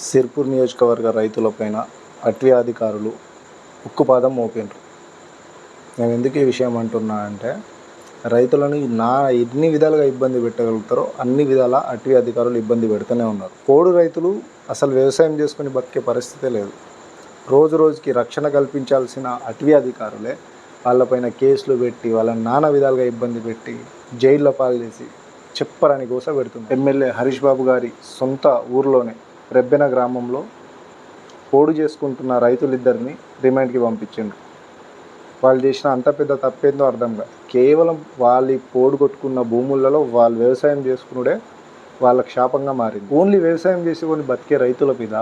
సిర్పూర్ నియోజకవర్గ రైతులపైన అటవీ అధికారులు ఉక్కుపాదం మోపిండ్రు. నేను ఎందుకు ఈ విషయం అంటున్నా అంటే, రైతులను ఎన్ని విధాలుగా ఇబ్బంది పెట్టగలుగుతారో అన్ని విధాల అటవీ అధికారులు ఇబ్బంది పెడుతూనే ఉన్నారు. పోడు రైతులు అసలు వ్యవసాయం చేసుకుని బతికే పరిస్థితే లేదు. రోజు రోజుకి రక్షణ కల్పించాల్సిన అటవీ అధికారులే వాళ్ళపైన కేసులు పెట్టి వాళ్ళని నానా విధాలుగా ఇబ్బంది పెట్టి జైళ్ళ పాలు చేసి చెప్పరని గోస పెడుతుంది. ఎమ్మెల్యే హరీష్ బాబు గారి సొంత ఊర్లోనే రెబ్బెన గ్రామంలో పోడు చేసుకుంటున్న రైతులిద్దరిని రిమాండ్కి పంపించిండ్రు. వాళ్ళు చేసిన అంత పెద్ద తప్పేందో అర్థం కాదు. కేవలం వాళ్ళు పోడు కొట్టుకున్న భూములలో వాళ్ళు వ్యవసాయం చేసుకునుడే వాళ్ళకి శాపంగా మారింది. ఓన్లీ వ్యవసాయం చేసి కొన్ని బతికే రైతుల మీద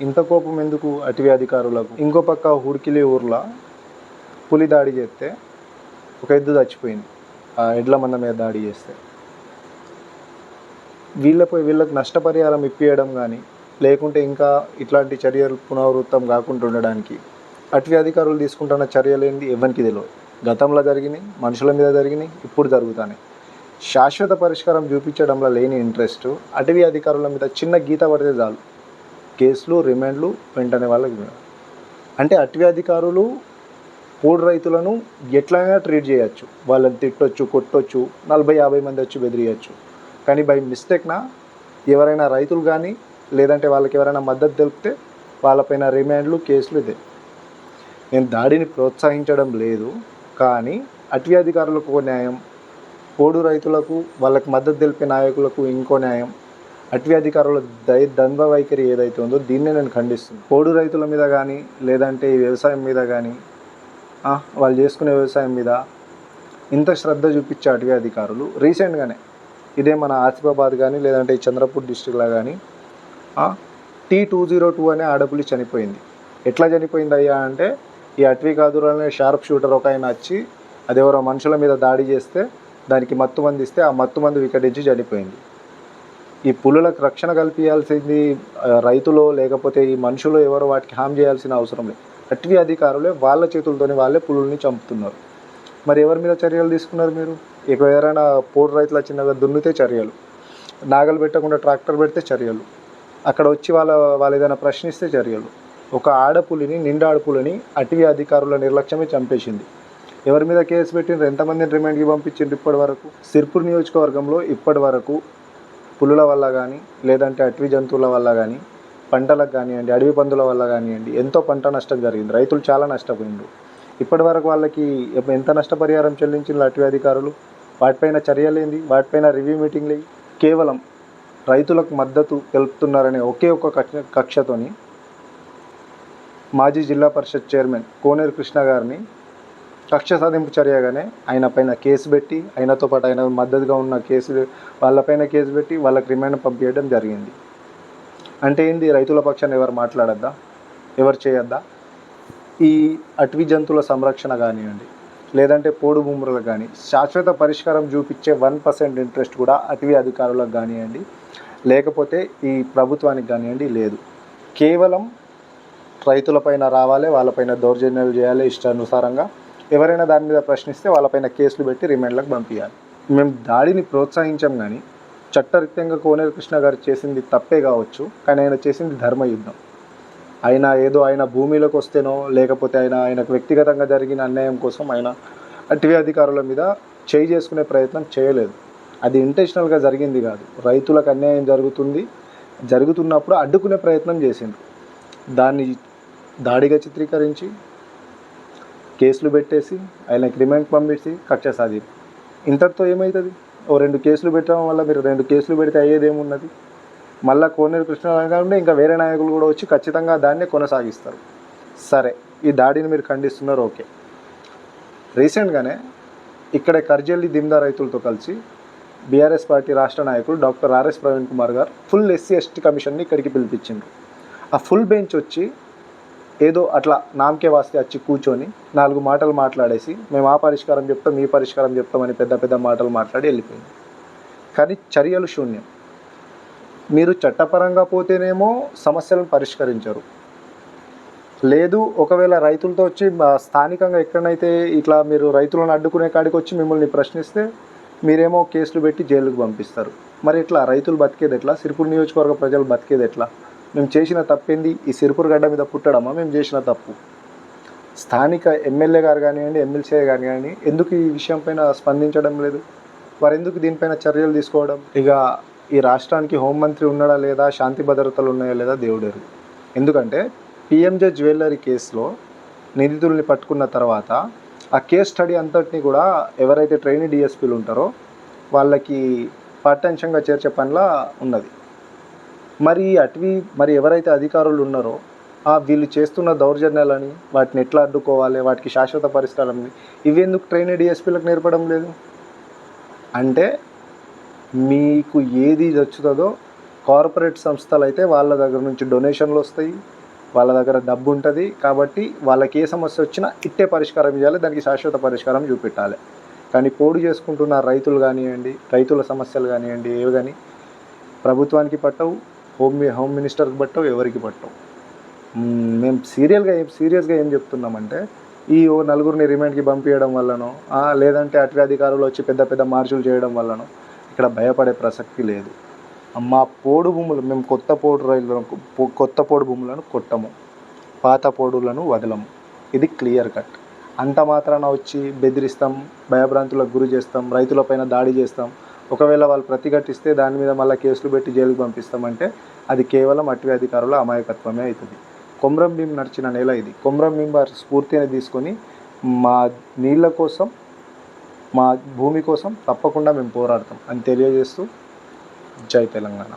ఇంత కోపం ఎందుకు అటవీ అధికారులకు? ఇంకో పక్క హుడికిలి ఊర్లో పులి దాడి చేస్తే ఒక ఎద్దు చచ్చిపోయింది. ఆ ఎడ్ల మంద మీద దాడి చేస్తే వీళ్ళకు నష్టపరిహారం ఇప్పించడం కానీ, లేకుంటే ఇంకా ఇట్లాంటి చర్యలు పునరావృతం కాకుండా ఉండడానికి అటవీ అధికారులు తీసుకుంటున్న చర్యలు ఏంటి ఎవరికి తెలియదు. గతంలో జరిగినాయి, మనుషుల మీద జరిగినాయి, ఇప్పుడు జరుగుతున్నాయి. శాశ్వత పరిష్కారం చూపించడంలో లేని ఇంట్రెస్ట్ అటవీ అధికారుల మీద చిన్న గీత పడితే చాలు కేసులు, రిమాండ్లు వెంటనే వాళ్ళకి. అంటే అటవీ అధికారులు పోడు రైతులను ఎట్లయినా ట్రీట్ చేయొచ్చు, వాళ్ళని తిట్టొచ్చు, కొట్టొచ్చు, 40-50 మంది వచ్చి బెదిరియచ్చు. కానీ బై మిస్టేక్న ఎవరైనా రైతులు కానీ లేదంటే వాళ్ళకి ఎవరైనా మద్దతు తెలిపితే వాళ్ళపైన రిమాండ్లు, కేసులు. ఇదే నేను దాడిని ప్రోత్సహించడం లేదు, కానీ అటవీ అధికారులకు ఒక న్యాయం, పోడు రైతులకు వాళ్ళకి మద్దతు తెలిపే నాయకులకు ఇంకో న్యాయం. అటవీ అధికారుల ద్వంద్వ వైఖరి ఏదైతే ఉందో దీన్నే నేను ఖండిస్తున్నాను. పోడు రైతుల మీద కానీ లేదంటే ఈ వ్యవసాయం మీద కానీ వాళ్ళు చేసుకునే వ్యవసాయం మీద ఇంత శ్రద్ధ చూపించే అటవీ అధికారులు రీసెంట్గానే ఇదే మన ఆసిఫాబాద్ కానీ లేదంటే ఈ చంద్రపూర్ డిస్టిక్లో కానీ T-202 అనే ఆడపులి చనిపోయింది. ఎట్లా చనిపోయింది అయ్యా అంటే, ఈ అటవీ కాదులనే షార్ప్ షూటర్ ఒక ఆయన వచ్చి అదెవరో మనుషుల మీద దాడి చేస్తే దానికి మత్తు మంది ఇస్తే ఆ మత్తు మందు వికటించి చనిపోయింది. ఈ పులులకు రక్షణ కల్పించాల్సింది రైతులు లేకపోతే ఈ మనుషులు ఎవరో వాటికి హామ్ చేయాల్సిన అవసరం లేదు. అటవీ అధికారులే వాళ్ళ చేతులతోనే వాళ్ళే పులుల్ని చంపుతున్నారు. మరి ఎవరి మీద చర్యలు తీసుకున్నారు మీరు? ఇక ఎవరైనా పోడు రైతుల చిన్నగా దున్నితే చర్యలు, నాగలు పెట్టకుండా ట్రాక్టర్ పెడితే చర్యలు, అక్కడ వచ్చి వాళ్ళు ఏదైనా ప్రశ్నిస్తే చర్యలు. ఒక ఆడపులిని, నిండాడపులిని అటవీ అధికారుల నిర్లక్ష్యమే చంపేసింది. ఎవరి మీద కేసు పెట్టిండ్రు? ఎంతమందిని రిమాండ్కి పంపించిండ్రు ఇప్పటి వరకు? సిర్పూర్ నియోజకవర్గంలో ఇప్పటి వరకు పులుల వల్ల కానీ లేదంటే అటవీ జంతువుల వల్ల కానీ, పంటలకు కానివ్వండి, అడవి పందుల వల్ల కానివ్వండి ఎంతో పంట నష్టం జరిగింది. రైతులు చాలా నష్టపోయిండ్రు. ఇప్పటి వరకు వాళ్ళకి ఎంత నష్టపరిహారం చెల్లించిండ్రు అటవీ అధికారులు? వాటిపైన చర్యలేంది? వాటిపైన రివ్యూ మీటింగ్లు? కేవలం రైతులకు మద్దతు తెలుపుతున్నారనే ఒకే ఒక కక్షతోని మాజీ జిల్లా పరిషత్ చైర్మన్ కోనేరు కృష్ణ గారిని కక్ష సాధింపు చర్యగానే ఆయన పైన కేసు పెట్టి, ఆయనతో పాటు ఆయన మద్దతుగా ఉన్న వాళ్ళపైన కేసు పెట్టి వాళ్ళకి రిమాండ్ పంపించడం జరిగింది. అంటే ఏంది? రైతుల పక్షాన్ని ఎవరు మాట్లాడద్దా? ఎవరు చేయొద్దా? ఈ అటవీ జంతువుల సంరక్షణ కానివ్వండి లేదంటే పోడు భూములకు కానీ శాశ్వత పరిష్కారం చూపించే 1% ఇంట్రెస్ట్ కూడా అటవీ అధికారులకు కానివ్వండి లేకపోతే ఈ ప్రభుత్వానికి కానివ్వండి లేదు. కేవలం రైతులపైన రావాలి, వాళ్ళపైన దౌర్జన్యాలు చేయాలి ఇష్టానుసారంగా. ఎవరైనా దాని మీద ప్రశ్నిస్తే వాళ్ళపైన కేసులు పెట్టి రిమాండ్లకు పంపించాలి. మేము దాడిని ప్రోత్సహించాం, కానీ చట్టరీత్యంగా కోనేరు కృష్ణ గారు చేసింది తప్పే కావచ్చు, కానీ ఆయన చేసింది ధర్మయుద్ధం. ఆయన భూమిలోకి వస్తేనో లేకపోతే ఆయనకు వ్యక్తిగతంగా జరిగిన అన్యాయం కోసం ఆయన అటవీ అధికారుల మీద చేయి చేసుకునే ప్రయత్నం చేయలేదు. అది ఇంటెన్షనల్గా జరిగింది కాదు. రైతులకు అన్యాయం జరుగుతున్నప్పుడు అడ్డుకునే ప్రయత్నం చేసిండ్రు. దాన్ని దాడిగా చిత్రీకరించి కేసులు పెట్టేసి ఆయనకి రిమాండ్కి పంపించి కక్ష సాధింపు. ఇంతటితో ఏమవుతుంది? 2 కేసులు పెట్టడం వల్ల మీరు 2 కేసులు పెడితే అయ్యేదేమున్నది? మళ్ళీ కోనేరు కృష్ణ కాకుండా ఇంకా వేరే నాయకులు కూడా వచ్చి ఖచ్చితంగా దాన్నే కొనసాగిస్తారు. సరే, ఈ దాడిని మీరు ఖండిస్తున్నారు, ఓకే. రీసెంట్గానే ఇక్కడ కర్జల్లి దిమ్దా రైతులతో కలిసి బీఆర్ఎస్ పార్టీ రాష్ట్ర నాయకులు డాక్టర్ ఆర్ఎస్ ప్రవీణ్ కుమార్ గారు ఫుల్ SC/ST కమిషన్ని ఇక్కడికి పిలిపించిండ్రు. ఆ ఫుల్ బెంచ్ వచ్చి ఏదో అట్లా నామకే వాస్తే వచ్చి కూర్చొని 4 మాటలు మాట్లాడేసి మేము ఆ పరిష్కారం చెప్తాం, ఈ పరిష్కారం చెప్తామని పెద్ద మాటలు మాట్లాడి వెళ్ళిపోయింది. కానీ చర్యలు శూన్యం. మీరు చట్టపరంగా పోతేనేమో సమస్యలను పరిష్కరించరు. లేదు, ఒకవేళ రైతులతో వచ్చి స్థానికంగా ఎక్కడైతే ఇట్లా మీరు రైతులను అడ్డుకునే కాడికి వచ్చి మిమ్మల్ని ప్రశ్నిస్తే మీరేమో కేసులు పెట్టి జైలుకు పంపిస్తారు. మరి ఎట్లా రైతులు బతికేది ఎట్లా? సిర్పూర్ నియోజకవర్గ ప్రజలు బతికేది ఎట్లా? మేము చేసిన తప్పేంది? ఈ సిరుపూర్ గడ్డ మీద పుట్టడమా మేము చేసిన తప్పు? స్థానిక ఎమ్మెల్యే గారు కానివ్వండి, ఎమ్మెల్సీ గారు కానివ్వండి, ఎందుకు ఈ విషయం పైన స్పందించడం లేదు? వారు ఎందుకు దీనిపైన చర్యలు తీసుకోవడం? ఇక ఈ రాష్ట్రానికి హోంమంత్రి ఉన్నాడా లేదా, శాంతి భద్రతలు ఉన్నాయా లేదా దేవుడెరుగు. ఎందుకంటే పిఎంజే జ్యువెలరీ కేసులో నిందితుల్ని పట్టుకున్న తర్వాత ఆ కేస్ స్టడీ అంతటిని కూడా ఎవరైతే ట్రైనీ డిఎస్పీలు ఉంటారో వాళ్ళకి పాఠ్యాంశంగా చేర్చే పనిలా ఉన్నది. మరి ఎవరైతే అధికారులు ఉన్నారో వీళ్ళు చేస్తున్న దౌర్జన్యాలని వాటిని ఎట్లా అడ్డుకోవాలి, వాటికి శాశ్వత పరిష్కారం ఇవెందుకు ట్రైనీ డిఎస్పీలకు నేర్పడం లేదు? అంటే మీకు ఏది నచ్చుతుందో కార్పొరేట్ సంస్థలు అయితే వాళ్ళ దగ్గర నుంచి డొనేషన్లు వస్తాయి, వాళ్ళ దగ్గర డబ్బు ఉంటుంది, కాబట్టి వాళ్ళకి ఏ సమస్య వచ్చినా ఇట్టే పరిష్కారం ఇవ్వాలి, దానికి శాశ్వత పరిష్కారం చూపెట్టాలి. కానీ పోడు చేసుకుంటున్న రైతులు కానివ్వండి, రైతుల సమస్యలు కానివ్వండి, ఏవి కానీ ప్రభుత్వానికి పట్టవు, హోమ్ మినిస్టర్కి పట్టవు, ఎవరికి పట్టవు. మేము సీరియస్గా ఏం చెప్తున్నామంటే ఈ నలుగురిని రిమాండ్కి పంపించడం వల్లనో లేదంటే అటవీ అధికారులు వచ్చి పెద్ద పెద్ద మార్పులు చేయడం వల్లనో ఇక్కడ భయపడే ప్రసక్తి లేదు. మా పోడు భూములు మేము కొత్త పోడు భూములను కొట్టము, పాత పోడులను వదలము. ఇది క్లియర్ కట్. అంత మాత్రాన వచ్చి బెదిరిస్తాం, భయభ్రాంతులకు గురి చేస్తాం, రైతులపైన దాడి చేస్తాం, ఒకవేళ వాళ్ళు ప్రతిఘటిస్తే దాని మీద మళ్ళీ కేసులు పెట్టి జైలుకి పంపిస్తామంటే అది కేవలం అటవీ అధికారుల అమాయకత్వమే అవుతుంది. కొమ్రం భీం నడిచిన నేల ఇది. కొమ్రం భీం వారి స్ఫూర్తిని తీసుకొని మా నీళ్ళ కోసం, మా భూమి కోసం తప్పకుండా మేము పోరాడతాం అని తెలియజేస్తూ జై తెలంగాణ.